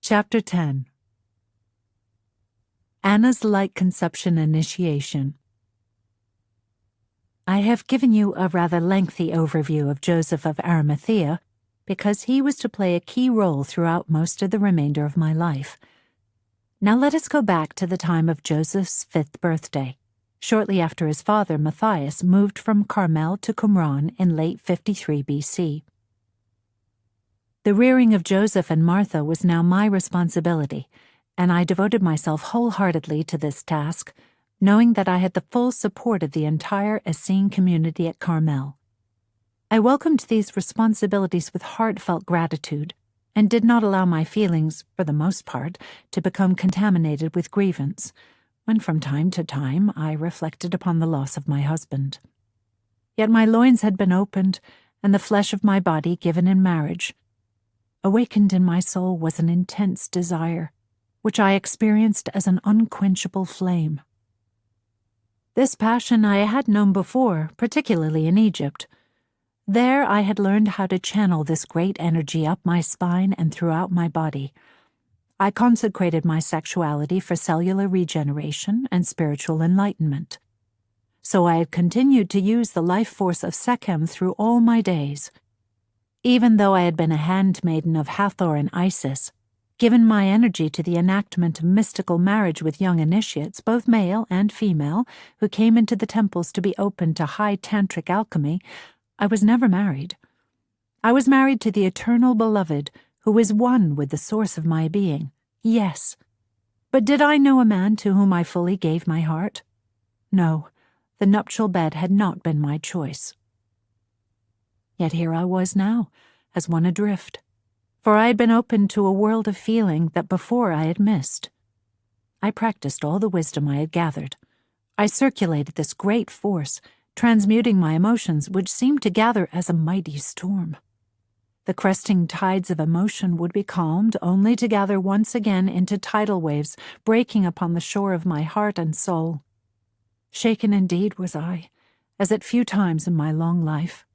Chapter 10. Anna's Light Conception Initiation. I have given you a rather lengthy overview of Joseph of Arimathea because he was to play a key role throughout most of the remainder of my life. Now let us go back to the time of Joseph's 5th birthday, shortly after his father Matthias moved from Carmel to Comron in late 53 BC. The rearing of Joseph and Martha was now my responsibility, and I devoted myself wholeheartedly to this task, knowing that I had the full support of the entire Ascene community at Carmel. I welcomed these responsibilities with heartfelt gratitude, and did not allow my feelings, for the most part, to become contaminated with grievance, when from time to time I reflected upon the loss of my husband. Yet my loins had been opened, and the flesh of my body given in marriage. Awakened in my soul was an intense desire, which I experienced as an unquenchable flame. This passion I had known before, particularly in Egypt. There I had learned how to channel this great energy up my spine and throughout my body. I consecrated my sexuality for cellular regeneration and spiritual enlightenment. So I had continued to use the life force of Sekhem through all my days. Even though I had been a hand-maiden of Hathor and Isis, given my energy to the enactment of mystical marriage with young initiates, both male and female, who came into the temples to be open to high tantric alchemy, I was never married. I was married to the eternal beloved, who is one with the source of my being, yes. But did I know a man to whom I fully gave my heart? No, the nuptial bed had not been my choice. Yet here I was now, as one adrift, for I had been open to a world of feeling that before I had missed. I practiced all the wisdom I had gathered. I circulated this great force, transmuting my emotions, which seemed to gather as a mighty storm. The cresting tides of emotion would be calmed, only to gather once again into tidal waves, breaking upon the shore of my heart and soul. Shaken indeed was I, as at few times in my long life.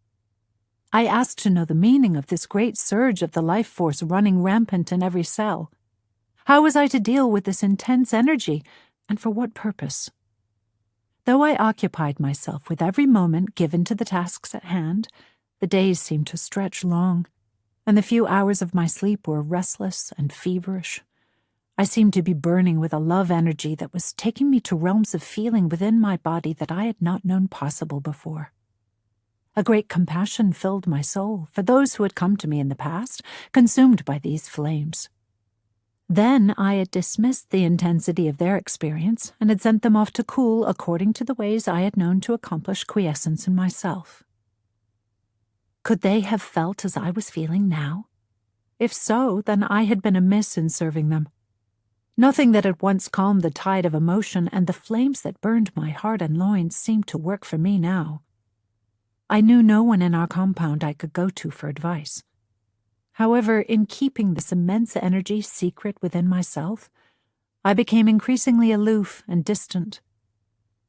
I asked to know the meaning of this great surge of the life force running rampant in every cell. How was I to deal with this intense energy, and for what purpose? Though I occupied myself with every moment given to the tasks at hand, the days seemed to stretch long, and the few hours of my sleep were restless and feverish. I seemed to be burning with a love energy that was taking me to realms of feeling within my body that I had not known possible before. A great compassion filled my soul for those who had come to me in the past, consumed by these flames. Then I had dismissed the intensity of their experience and had sent them off to cool according to the ways I had known to accomplish quiescence in myself. Could they have felt as I was feeling now? If so, then I had been amiss in serving them. Nothing that had once calmed the tide of emotion and the flames that burned my heart and loins seemed to work for me now. I knew no one in our compound I could go to for advice. However, in keeping this immense energy secret within myself, I became increasingly aloof and distant.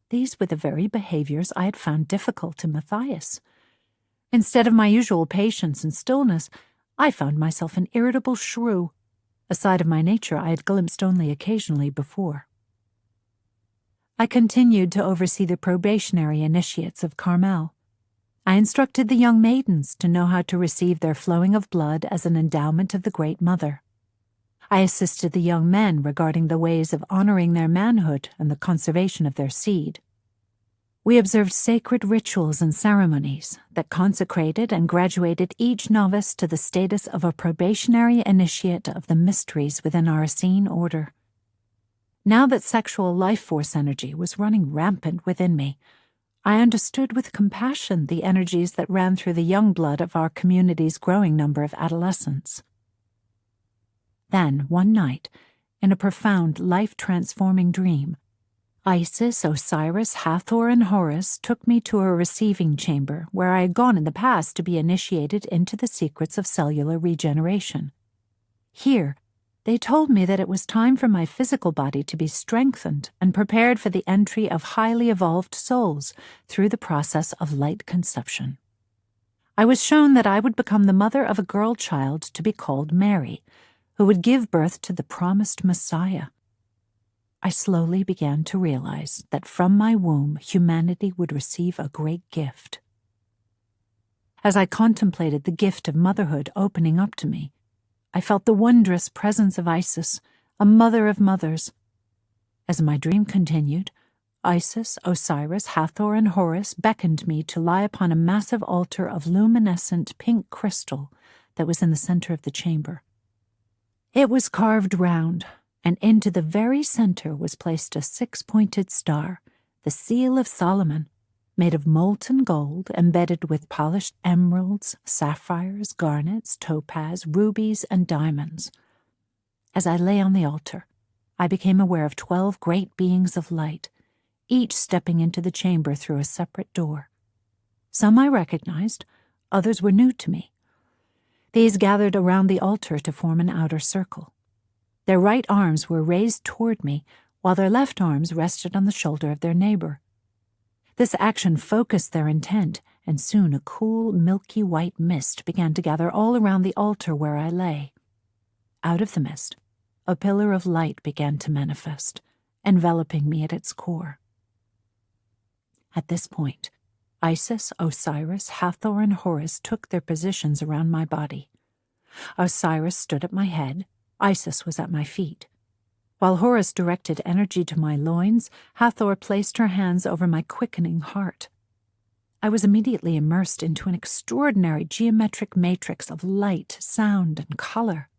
These were the very behaviors I had found difficult in Matthias. Instead of my usual patience and stillness, I found myself an irritable shrew, a side of my nature I had glimpsed only occasionally before. I continued to oversee the probationary initiates of Carmel. I instructed the young maidens to know how to receive their flowing of blood as an endowment of the Great Mother. I assisted the young men regarding the ways of honoring their manhood and the conservation of their seed. We observed sacred rituals and ceremonies that consecrated and graduated each novice to the status of a probationary initiate of the mysteries within our Ascene order. Now that sexual life force energy was running rampant within me, I understood with compassion the energies that ran through the young blood of our community's growing number of adolescents. Then, one night, in a profound, life-transforming dream, Isis, Osiris, Hathor, and Horus took me to a receiving chamber where I had gone in the past to be initiated into the secrets of cellular regeneration. Here, they told me that it was time for my physical body to be strengthened and prepared for the entry of highly evolved souls through the process of light conception. I was shown that I would become the mother of a girl child to be called Mary, who would give birth to the promised Messiah. I slowly began to realize that from my womb humanity would receive a great gift. As I contemplated the gift of motherhood opening up to me, I felt the wondrous presence of Isis, a mother of mothers. As my dream continued, Isis, Osiris, Hathor, and Horus beckoned me to lie upon a massive altar of luminescent pink crystal that was in the center of the chamber. It was carved round, and into the very center was placed a six-pointed star, the seal of Solomon, made of molten gold embedded with polished emeralds, sapphires, garnets, topaz, rubies, and diamonds. As I lay on the altar, I became aware of 12 great beings of light, each stepping into the chamber through a separate door. Some I recognized, others were new to me. These gathered around the altar to form an outer circle. Their right arms were raised toward me, while their left arms rested on the shoulder of their neighbor. This action focused their intent, and soon a cool, milky white mist began to gather all around the altar where I lay. Out of the mist, a pillar of light began to manifest, enveloping me at its core. At this point, Isis, Osiris, Hathor, and Horus took their positions around my body. Osiris stood at my head, Isis was at my feet. While Horus directed energy to my loins, Hathor placed her hands over my quickening heart. I was immediately immersed into an extraordinary geometric matrix of light, sound, and color.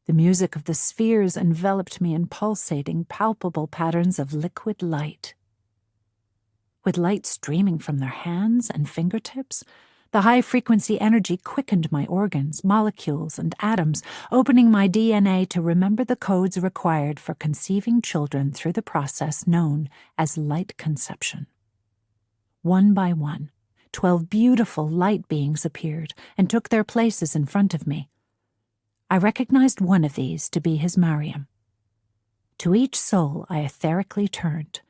The music of the spheres enveloped me in pulsating, palpable patterns of liquid light. With light streaming from their hands and fingertips, the high-frequency energy quickened my organs, molecules, and atoms, opening my DNA to remember the codes required for conceiving children through the process known as light conception. One by one, 12 beautiful light beings appeared and took their places in front of me. I recognized one of these to be his Mariam. To each soul I etherically turned,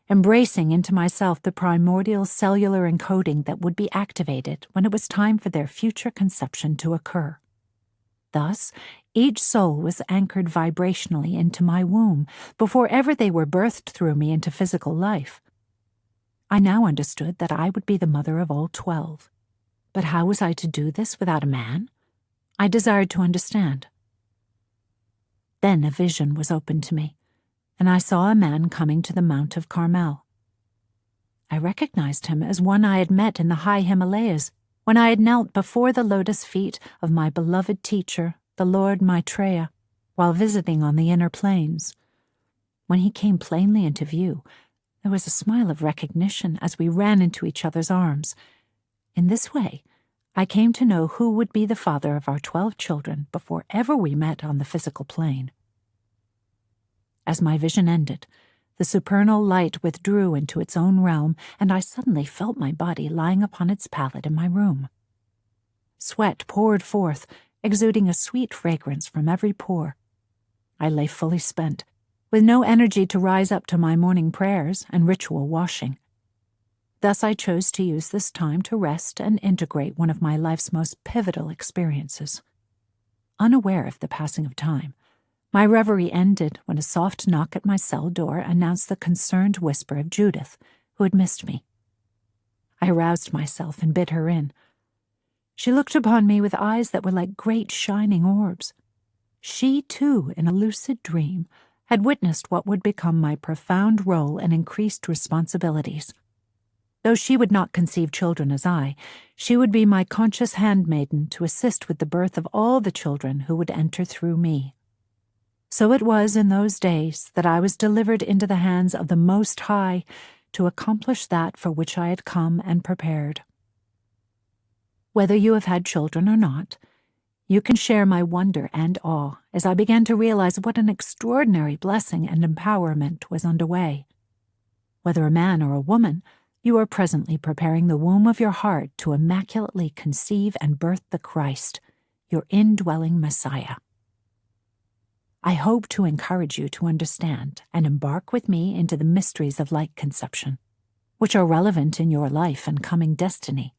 embracing into myself the primordial cellular encoding that would be activated when it was time for their future conception to occur. Thus, each soul was anchored vibrationally into my womb before ever they were birthed through me into physical life. I now understood that I would be the mother of all 12. But how was I to do this without a man? I desired to understand. Then a vision was opened to me, and I saw a man coming to the Mount of Carmel. I recognized him as one I had met in the high Himalayas when I had knelt before the lotus feet of my beloved teacher, the Lord Maitreya, while visiting on the inner planes. When he came plainly into view, there was a smile of recognition as we ran into each other's arms. In this way, I came to know who would be the father of our 12 children before ever we met on the physical plane. As my vision ended, the supernal light withdrew into its own realm, and I suddenly felt my body lying upon its pallet in my room. Sweat poured forth, exuding a sweet fragrance from every pore. I lay fully spent, with no energy to rise up to my morning prayers and ritual washing. Thus I chose to use this time to rest and integrate one of my life's most pivotal experiences. Unaware of the passing of time, my reverie ended when a soft knock at my cell door announced the concerned whisper of Judith, who had missed me. I aroused myself and bid her in. She looked upon me with eyes that were like great shining orbs. She, too, in a lucid dream, had witnessed what would become my profound role and increased responsibilities. Though she would not conceive children as I, she would be my conscious handmaiden to assist with the birth of all the children who would enter through me. So it was in those days that I was delivered into the hands of the Most High to accomplish that for which I had come and prepared. Whether you have had children or not, you can share my wonder and awe as I began to realize what an extraordinary blessing and empowerment was underway. Whether a man or a woman, you are presently preparing the womb of your heart to immaculately conceive and birth the Christ, your indwelling Messiah. I hope to encourage you to understand and embark with me into the mysteries of light conception, which are relevant in your life and coming destiny.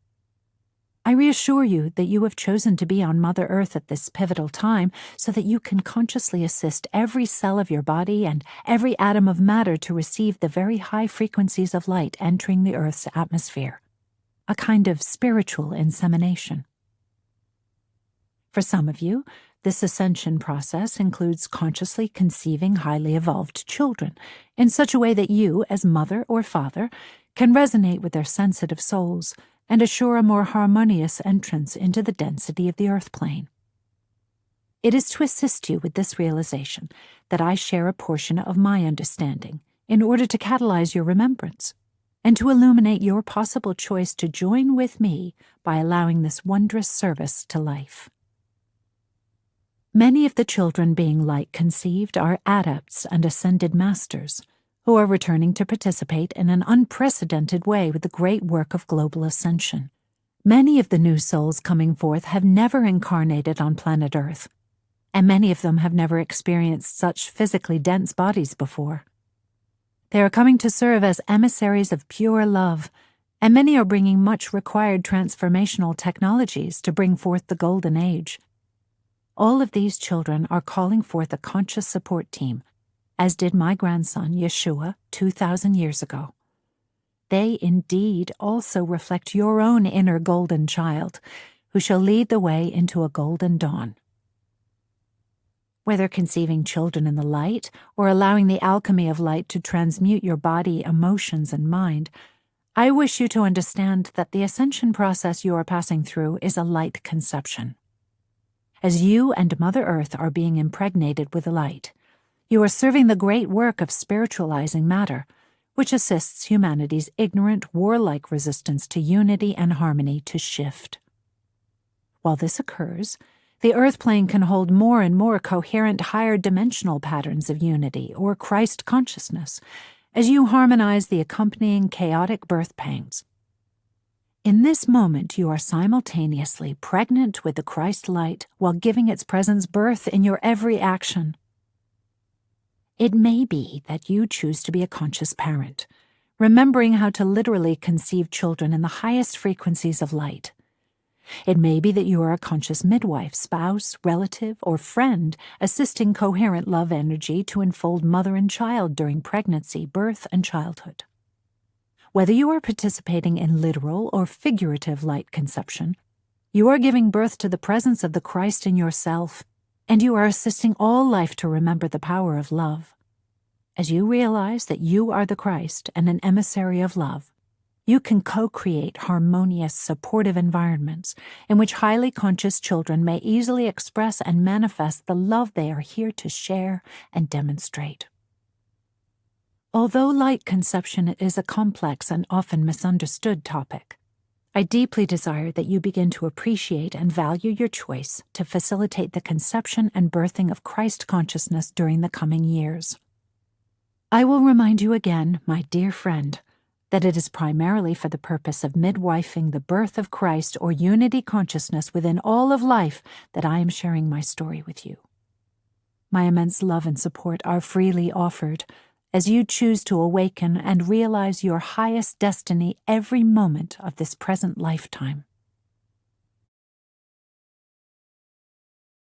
I reassure you that you have chosen to be on Mother Earth at this pivotal time so that you can consciously assist every cell of your body and every atom of matter to receive the very high frequencies of light entering the Earth's atmosphere, a kind of spiritual insemination. For some of you, this ascension process includes consciously conceiving highly evolved children in such a way that you, as mother or father, can resonate with their sensitive souls and assure a more harmonious entrance into the density of the earth plane. It is to assist you with this realization that I share a portion of my understanding in order to catalyze your remembrance and to illuminate your possible choice to join with me by allowing this wondrous service to life. Many of the children being light conceived are adepts and ascended masters who are returning to participate in an unprecedented way with the great work of global ascension. Many of the new souls coming forth have never incarnated on planet Earth, and many of them have never experienced such physically dense bodies before. They are coming to serve as emissaries of pure love, and many are bringing much required transformational technologies to bring forth the golden age. All of these children are calling forth a conscious support team, as did my grandson Yeshua 2,000 years ago. They indeed also reflect your own inner golden child, who shall lead the way into a golden dawn. Whether conceiving children in the light or allowing the alchemy of light to transmute your body, emotions, and mind, I wish you to understand that the ascension process you are passing through is a light conception. As you and Mother Earth are being impregnated with light, you are serving the great work of spiritualizing matter, which assists humanity's ignorant, warlike resistance to unity and harmony to shift. While this occurs, the earth plane can hold more and more coherent higher dimensional patterns of unity or Christ consciousness as you harmonize the accompanying chaotic birth pangs. In this moment, you are simultaneously pregnant with the Christ light while giving its presence birth in your every action. It may be that you choose to be a conscious parent, remembering how to literally conceive children in the highest frequencies of light. It may be that you are a conscious midwife, spouse, relative, or friend assisting coherent love energy to enfold mother and child during pregnancy, birth, and childhood. Whether you are participating in literal or figurative light conception, you are giving birth to the presence of the Christ in yourself, and you are assisting all life to remember the power of love. As you realize that you are the Christ and an emissary of love, you can co-create harmonious, supportive environments in which highly conscious children may easily express and manifest the love they are here to share and demonstrate. Although light conception is a complex and often misunderstood topic, I deeply desire that you begin to appreciate and value your choice to facilitate the conception and birthing of Christ consciousness during the coming years. I will remind you again, my dear friend, that it is primarily for the purpose of midwifing the birth of Christ or unity consciousness within all of life that I am sharing my story with you. My immense love and support are freely offered as you choose to awaken and realize your highest destiny every moment of this present lifetime.